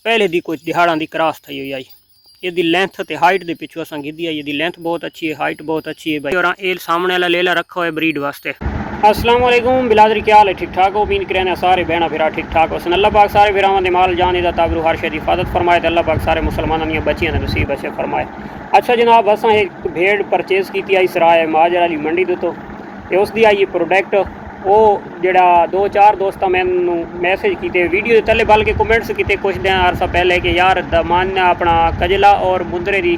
पहले दी कुछ दिहाड़ा दी क्रॉस थी हुई आई। ये लेंथ ते हाइट के पिछू असा गिद्धी आई। ये लेंथ बहुत अच्छी है, हाइट बहुत अच्छी है भाई। और ये सामने वाला लेला रखा हुआ है ब्रीड वास्ते। अस्सलाम वालेकुम बिलादरी, क्या हाल है? ठीक ठाक हो? उम्मीद करें सारे बहना फिरा ठीक ठाक हो। अल्लाह पाक सारे फिरावां दे माल जान दा ताबरू हर शे दी हिफाजत फरमाए। अल्लाह पाक सारे मुसलमानों दी बच्चियां दे नसीब अच्छे फरमाए। अच्छा जनाब, असा एक भेड़ परचेज की आई सराय माजर वाली मंडी तो उसकी आई प्रोडक्ट वो जड़ा 2-4 दोस्त मैनू मैसेज किए वीडियो के थले बल्कि कमेंट्स किए कुछ दिन अरसा पहले कि यार दमान अपना कजला और मुंदरे की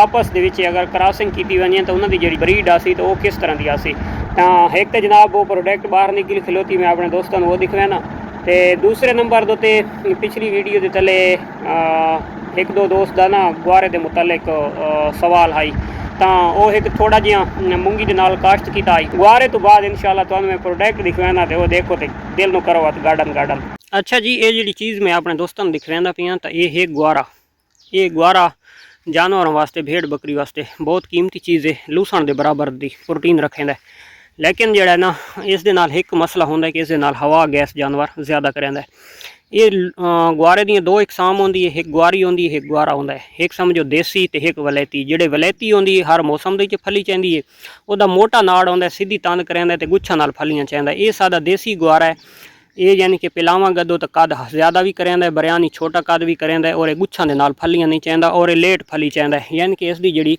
आपस के अगर क्रॉसिंग की वजे तो उन्होंने जी ब्रीड आसी तो वो किस तरह की आसी। तो एक तो जनाब वो प्रोडक्ट बाहर निकल खिलोती, मैं अपने दोस्तों को वो दिखवाना। तो दूसरे नंबर तो पिछली वीडियो के थले एक दो दोस्त का ना गुआरे के मुतलिक सवाल आई तो वो एक थोड़ा जिहा मूंगी के नाल काश्त किया आई। गुआरे तो बाद इंशाल्लाह तुहानू मैं प्रोडक्ट दिखवाना तो वो देखो तो दिल न करो हथ गार्डन गार्डन। अच्छा जी, ये जी चीज़ मैं अपने दोस्तों को दिखवाना पिया तो ये है गुआरा। ये गुआरा जानवरों वास्ते भेड़ बकरी वास्ते बहुत कीमती चीज़ है, लूसण के बराबर की प्रोटीन रखेंदा। लेकिन जोड़ा ना इस दे नाल एक मसला होंदा है कि इस दे नाल हवा गैस जानवर ज़्यादा करेंदा। ये गुआरे दी दो इकसाम होंदी है, एक गुआरी होंदी है, एक गुआरा होंदा है। एक समझो देसी तो एक वलैती। जेड़े वलैती होंदी है हर मौसम दे फली चाहिए है, वह मोटा नाड़ होंदा है, सीधी तंद करेंदा तो गुच्छा नाल फलियां चाहिए। ये सादा देसी गुआरा है। ये यानी कि पिलावा गदो तो कद ज़्यादा भी करेंदा है, बरियानी छोटा कद भी करेंदा है और ये गुच्छा दे नाल फलियां नहीं चाहिए और ये लेट फली चाहिए। यानी कि इसकी जी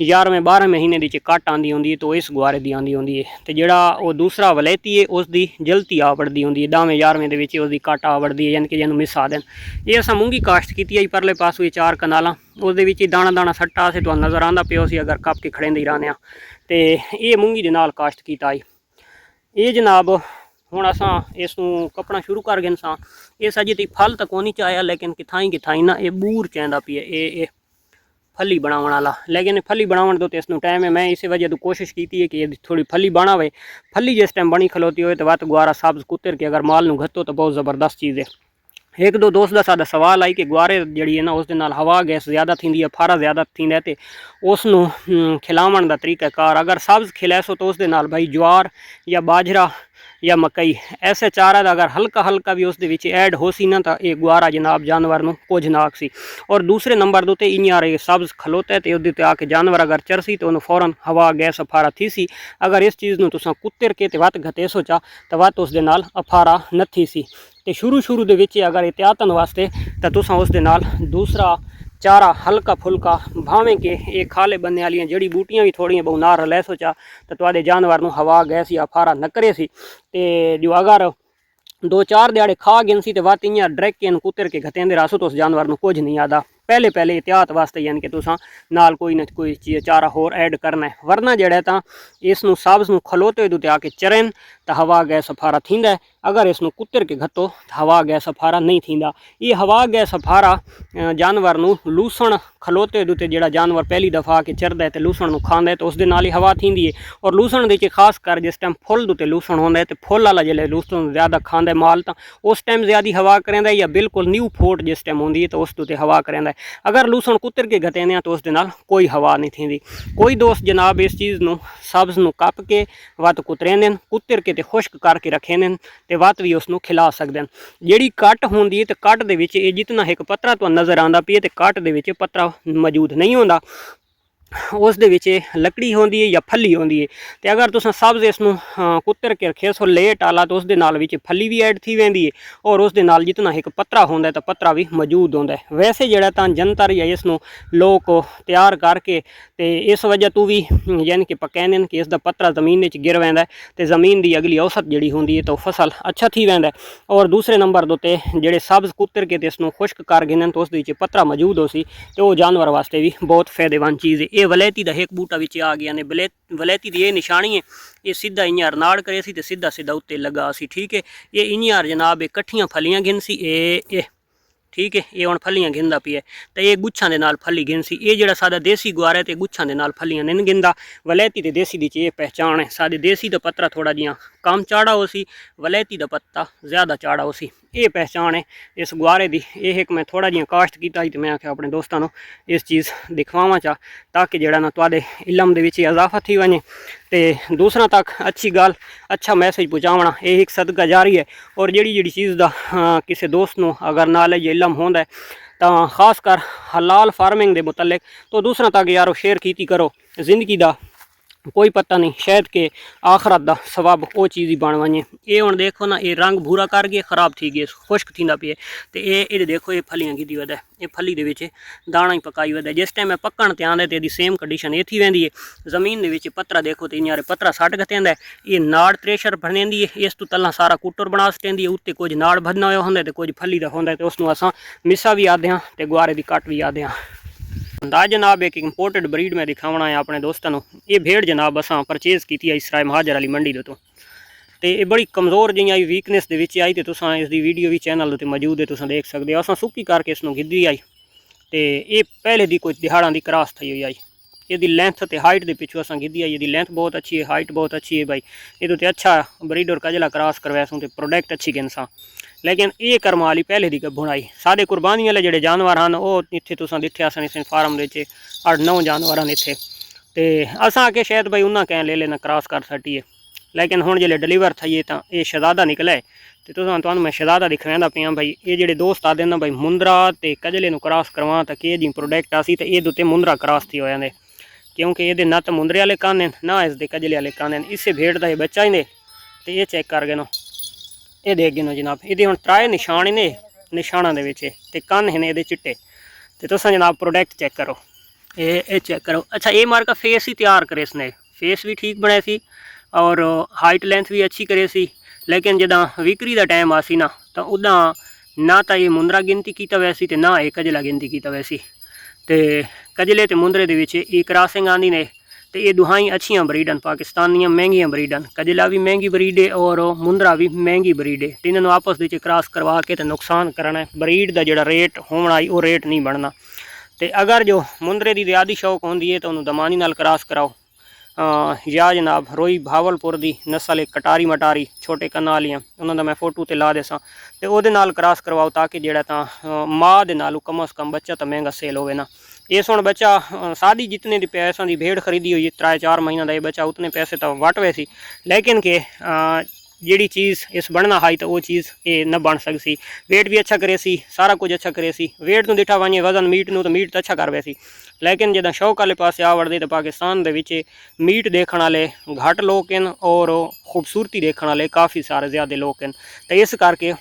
11वें-12वें महीने की कट आँदी होंदी है तो इस गुआरे की आँदी होंदी है। तो जोड़ा वो दूसरा वलैती है उसकी जल्दी आ बढ़ती होंगी है, 10वें-11वें के उसकी कट आ बढ़ती है, यानी कि जिन्होंने मिस आ दें। ये असा मूंगी काश्त की आई परले पास हुई 4 कनाल, उस दाना दाना सट्टा से तो नज़र आता पे उसी अगर कप के खड़े ही रहने। तो ये मूंगी के नाल काश्त की आई। ये जनाब हुण असां इसनूं कपना शुरू कर गए सां। इस अजे तक फल तो कोनी चाया, लेकिन किथाई ना ये बूर चाहिए पी है, ये फली बनाने वाला। लेकिन फली बनाने तो इसनूं टाइम है। मैं इस वजह तो कोशिश की है कि ये थोड़ी फली बनावे। फली जिस टाइम बनी खलोती हो तो वत गुआरा सब्ज कुतर के अगर माल नूं घत्तो तो बहुत ज़बरदस्त चीज़ है। एक दो दोस्त का सादा सवाल आई कि गुआरे जी है ना उस हवा गैस ज़्यादा थी है, फारा ज़्यादा थी है, तो उसनूं खिलावन का तरीकाकार अगर सब्ज खिलासो तो उस भाई ज्वार या बाजरा या मकई ऐसे चारा अगर हल्का हल्का भी उस ऐड हो सी ना तो ये गुआरा जनाब जानवर नूं कुछ ना आखसी। और दूसरे नंबर दो इं सब्ज खलोता है तो उसके आके जानवर अगर चरसी तो उन्होंने फौरन हवा गैस अफारा थी सी। अगर इस चीज़ को तुसा कुतर के वत घतेसो चा तो वत उस अफारा न थी सी। तो शुरू के अगर एहतियातन वास्ते तो तुसा उस दूसरा चारा हल्का फुल्का भावें के एक खाले बनने वाली जड़ी बूटियां भी थोड़ियां बहु नार लै सोचा तो तुहाडे जानवर नूं हवा गैस या फारा न करे सी। ते जो अगर 2-4 दिहाड़े खा गए सी तो वत इं डरैक के कुतर के घतेंदे रसो तो उस जानवर नूं कुछ नहीं आता। पहले एहतियात वास्ते यानी कि तुसा नाल कोई ना कोई चारा होर ऐड करना है, वरना जड़ा तो इसनूं सब्ज नूं खलोते हुए आके चरन तो हवा गैस अफारा थींदा है। अगर इसनूं कुतर के घत्तो तो हवा गैस अफारा नहीं थींदा। ये हवा गैस अफारा जानवर नूं लूसण खलोते हुए जड़ा जानवर पहली दफ़ा आके चरदा है तो लूसण नूं खांदा है तो उस नाल ही हवा थींदी है। और लूसण दे खास कर जिस टाइम फुल दे लूसण होंदा है तो फुल वाला जिले लूसण ज़्यादा खांदा है माल तो उस टाइम ज़्यादा हवा करेंदा है, या बिल्कुल न्यू फोट जिस टाइम होंदी है तो उस ते हवा करेंदा है। अगर लूसण कुतर के घतेंदे तो उस कोई हवा नहीं थी। कोई दोस्त जनाब इस चीज़ नूं सब्ज नूं कप के वत कुतरेंदे कुतर के ते खुश्क करके रखेंदे ते वत भी उसनूं खिला सकते। जिहड़ी कट होंदी है तो कट दे विच जितना एक पत्रा तो नज़र आता पी है तो कट दे विच पत्रा मौजूद नहीं होंदा, उस लकड़ी होंदी है या फली होंदी है। तो अगर तुस सब्ज इसनूं कुतर के रखे सो लेट आला तो उस फली भी ऐड थी वेंदी है और उस जितना एक पत्रा होंदा है तो पत्रा भी मौजूद होंदा है। वैसे जड़ा तो जंतर या इसनूं लोग तैयार करके तो इस वजह तो भी यानी कि पकैंदे कि इसका पत्रा जमीन गिर वैंदा है तो जमीन की अगली औसत जी होंदी है तो फसल अच्छा थी वैंदा है। और दूसरे नंबर दो जेड़े सब्ज कुतर के इसनूं खुश्क कर गिनन तो उस पत्रा मौजूद हो सी तो वो जानवर वास्ते भी बहुत फायदेमंद चीज़ है। ये वलैती का एक बूटा विच आ गया ने वलैती की ये निशानी है। ये सीधा इं रनाड़ करे सी ते सीधा सीधा उत्ते लगा सी। ठीक है, ये इं जनाब कट्ठियां फलियां गिन सी ये ठीक है, ये हुण फलियां गिनदा पी है तो ये गुच्छां दे नाल फली गिन सी। ये जिहड़ा सादा देसी गुआरा है तो गुच्छां दे नाल फलियां नहीं गिनदा। वलैती ते देसी दी ये पहचान है। सादे देसी दा पत्रा थोड़ा जिहा कम चाड़ा हो सी, वलैती दा पत्ता ज़्यादा चाड़ा हो सी। ये पहचान है इस गुआरे की। ये एक मैं थोड़ा जिहा काश्त किया तो मैं आख्या अपने दोस्तों इस चीज़ दिखवावा चाह ताकि जड़ा ना तुहाडे इलम दे विच इजाफा थी वने तो दूसरा तक अच्छी गल अच्छा मैसेज पहुँचावना ये एक सदका जारी है। और जी चीज़ का किसी दोस्त नूं अगर नॉलेज इलम होंदा है तो खास कर हलाल फार्मिंग के मुतलिक तो दूसरा तक यारो शेयर की करो। जिंदगी का कोई पता नहीं शायद के आखरत का सवाब वो चीज़ ही बन वने। ये हुण देखो ना ये रंग भूरा कर गए खराब थी गए खुश्क थी पे तो ये देखो ये फलियां की वध है ये फली के दाणा ही पकाई वध है। जिस टाइम पकण ते आंदे तो सेम कंडीशन ये थी वेंदी है। जमीन के पत्रा देखो तो इन्यारे पत्रा सट गतेंदा है ये नाड़ त्रेशर बनेंदी है। इस तो तला सारा कुटर बना सटेंदी है उत्ते कुछ नाड़ भरना होया होंदा तो कुछ फली का होंदा तो उसनूं असां मिसा भी आदे हाँ तो गुआरे की कट भी आदे हाँ। अंदाज जनाब एक इंपोर्टेड ब्रीड में दिखावना है अपने दोस्तों को। ये भेड़ जनाब असां परचेज़ की है इसराय महाजर वाली मंडी तो ये बड़ी कमज़ोर जी आई वीकनेस के विच आई तो तुसां इसकी वीडियो भी चैनल उत्ते मौजूद है तुसां देख सकते हो। असां सुक्की करके इसनूं गिद्धी आई तो ये पहले दी कुछ दिहाड़ां दी क्रॉस थी हुई आई। ये लेंथ तो हाइट के पिछू असां गिद्धी आई। ये लेंथ बहुत अच्छी है हाइट बहुत अच्छी है भाई। ये तो अच्छा ब्रीड और कजला क्रॉस करवासूँ तो प्रोडक्ट अच्छी गिनसा। लेकिन ये करम वाली पहले दी बुनाई साढ़े कुर्बानी वाले जोड़े जानवर हैं वो इतने तुसां दिखे असन इस फार्म के 8-9 जानवर हैं इतने तो असां आके शायद भाई उन्हें कहें ले लेना क्रॉस कर सटीए। लेकिन हुण जो डिलीवर थी तो ये शहजादा निकले तो तुहानू मैं शहजादा दिखांदा पिया भाई। ये जोड़े दोस्त आते ना भाई मुंदरा तो कजले क्रॉस करवा तो कि जी प्रोडक्ट आसी तो ये उत्ते मुंदरा क्रॉस थी हो जाते क्योंकि ये ना तो मुंदरे वाले कान हैं ना इसके कजले वाले कान हैं। इसे भेड़ का बच्चा ही ने तो ये चेक कर गए ये देख गए जनाब ये हम 3 निशान ने निशाना के कन हैं ये चिट्टे तो तुस जनाब प्रोडक्ट चेक करो ये चेक करो। अच्छा ये मार का फेस ही तैयार करे इसने फेस भी ठीक बनाए सी और हाइट लेंथ भी अच्छी करे सी। लेकिन जदा विक्री का टाइम आसी ना तो उदा ना तो ये मुंदरा गिनती की वैसी तो ना ये कजला गिनती की वैसी तो कजले तो मुंदरे ये क्रॉसिंग आँदी ने तो ये दुहाई अच्छियाँ ब्रीडन पाकिस्तानियाँ महंगियाँ ब्रीडन कजला भी महंगी ब्रीड है और मुंदरा भी महंगी ब्रीड है। तो इन्होंने आपस में क्रॉस करवा के तो नुकसान करना है ब्रीड का जोड़ा रेट होना वो रेट नहीं बनना। तो अगर जो मुंदरे की ज़्यादा शौक होंगी है तो उन्होंने दमानी नाल क्रॉस कराओ या जनाब रोई भावलपुर की नस्ल एक कटारी मटारी छोटे कन्ना वाली उन्होंने मैं फोटो तो ला देसा तो वो क्रॉस करवाओ ताकि जोड़ा तो माँ के नालों कम अज़ कम बच्चा तो महंगा सेल होवे ना। इस हुण बच्चा सादी जितने दी पैसों की भेड़ खरीदी हुई 3-4 महीनों का ये बच्चा उतने पैसे तो वट वे सी लेकिन के जी चीज़ इस बनना हाई तो वो चीज़ ये न बन सकती। वेट भी अच्छा करे सी सारा कुछ अच्छा करे सी वेट तो दिठा वजे वजन मीट नूं तो मीट तो अच्छा कर वैसी। लेकिन जदा शौक वाले पासे आ वड़दे तो पाकिस्तान के मीट देखने वाले घट लोग हैं और खूबसूरती देखने वाले काफ़ी सारे ज़्यादा लोग हैं। तो इस करके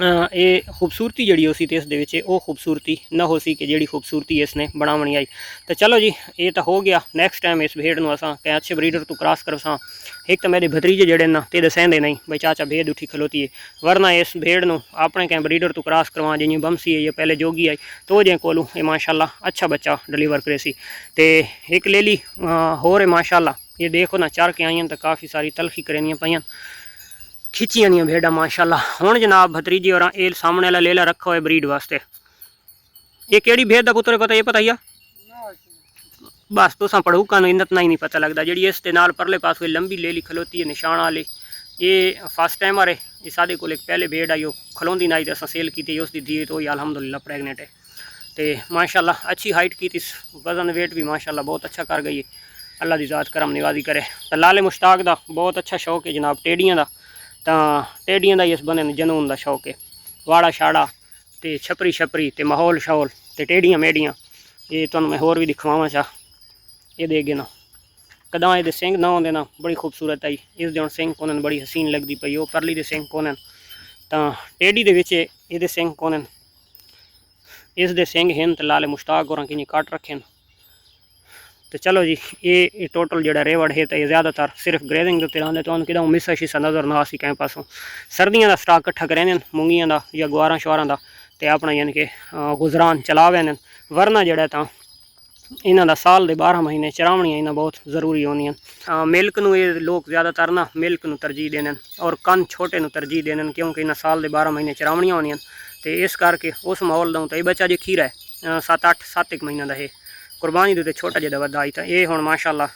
ये खूबसूरती जी हो सी तो इस वो खूबसूरती न हो सी कि जी खूबसूरती इसने बनावनी आई। तो चलो जी ये तो हो गया। नैक्सट टाइम इस भेड़ में असा कहीं अच्छे ब्रीडर तो क्रॉस कर सा। एक तो मेरे भतरीजे जड़े ना तो दसेंदे नहीं भाई चाचा भेड़ उठी खलोती है वरना इस भेड़ में अपने कहीं ब्रीडर तो क्रॉस करवा जी बमसी है या पहले जोगी आई तो जे कोलू ये माशाल्लाह अच्छा बच्चा डिलीवर करे सी। तो एक ले ली होर है माशाल्लाह ये देखो ना चर के आई तो काफ़ी सारी तलखी करनियाँ पाइयां खिंचियां नहीं भेड़ा माशाल्लाह। हुण जनाब भतरीजी और एल सामने वाला लेला रखा हुआ ब्रीड वास्ते। ये केड़ी भेड़ का पुत्र पता ये पता ही बस तुसा पढ़ू का इतना ही नहीं पता लगता जी इस नाल परले पास हुई लंबी लेली खलोती है निशान वाली ये फर्स्ट टाइम आ रहे ये साढ़े को एक पहले भेड़ आई खलोंदी ना आई तो सेल की उसकी धी तो अलहमदुलिल्लाह प्रेगनेंट है तो माशाल्लाह अच्छी हाइट की थी वजन वेट भी माशाल्लाह बहुत अच्छा कर गई है अल्लाह की ज़ात करम निवाजी करे। तो लाले मुश्ताक का बहुत अच्छा शौक है जनाब टेडियां का तो टेडियां का इस बने जनून का शौक है वाड़ा शाड़ा तो छपरी छपरी तो माहौल शाहौल तो टेडियां मेडियां ये तुम मैं होर भी दिखवावा चाह ये देगे ना कदा ये सिंह ना होंगे ना बड़ी खूबसूरत आई इस दिन सिंह कोनन बड़ी हसीन लगती पई वो परली दे सिंह कोनन तो टेडी ये सिंह कोनन इस दे सिंह हैं तो लाले मुश्ताक और कि कट रखे। तो चलो जी ये टोटल जोड़ा रेवड़ है तो ये ज़्यादातर सिर्फ ग्रेजिंग के लाते तो कि मिसा शिसा नज़र ना आसी कहीं पासों सर्दियों का स्टाक कट्ठा करें मूंगियां का या गुआरा शुआरा का तो अपना यानी कि गुजरान चला वैन वरना जोड़ा तो इन्हों का साल के 12 महीने चरावनियाँ इन्हें बहुत जरूरी होंदियां। मिल्क नूं ये लोग ज़्यादातर ना मिल्क नूं तरजीह देने और कन छोटे नूं तरजीह देने क्योंकि इन्हें साल के 12 महीने चरावनियाँ होंदियां तो इस करके उस माहौल दूँ तो ये बच्चा जो खीरा है 7-8 महीनों का है कुर्बानी दे छोटा जिहा वड्डा आई तो ये हुण माशाल्लाह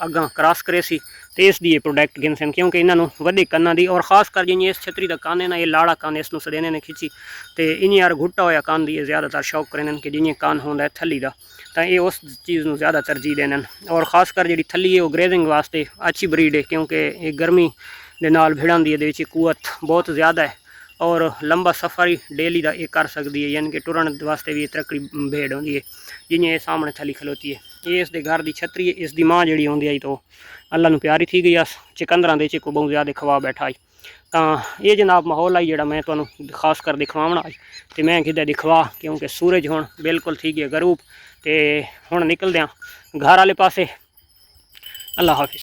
अगां क्रॉस करे सी तो इसकी प्रोडक्ट गिन सन क्योंकि इन्होंने वधे कन्ना दी और खास कर जिन्हें इस छतरी का कान है ना ये लाड़ा कान इसनों सदेने ने खिंची तो इन यार घुट्टा होया कान दी ज़्यादातर शौक करें कि जिन्हें कान होंदा है थली का तो ये उस चीज़ में ज़्यादा तरजीह देने और खास कर जी थली है वो ग्रेजिंग वास्ते अच्छी ब्रीड है क्योंकि ये गर्मी के नाल भिड़न की कुवत बहुत ज़्यादा है और लंबा सफ़र ही डेली का ये कर सकती है यानी कि टुरन वास्ते भी तरक्की भेड़ होंगी है जिन्हें सामने थली खलोती है ये इसके घर की छतरी है इसकी माँ जी आँदी आई तो अल्लाह प्यारी थी गई चिकंदर दे को बहुत ज़्यादा खवा बैठा आई तो ये जनाब माहौल आई जोड़ा मैं तुहानू खास कर दिखवाना आई तो मैं कि दिखवा क्योंकि सूरज हुण बिल्कुल थी गया गरूब तो हुण निकलदे घर वाले पासे। अल्लाह हाफिज़।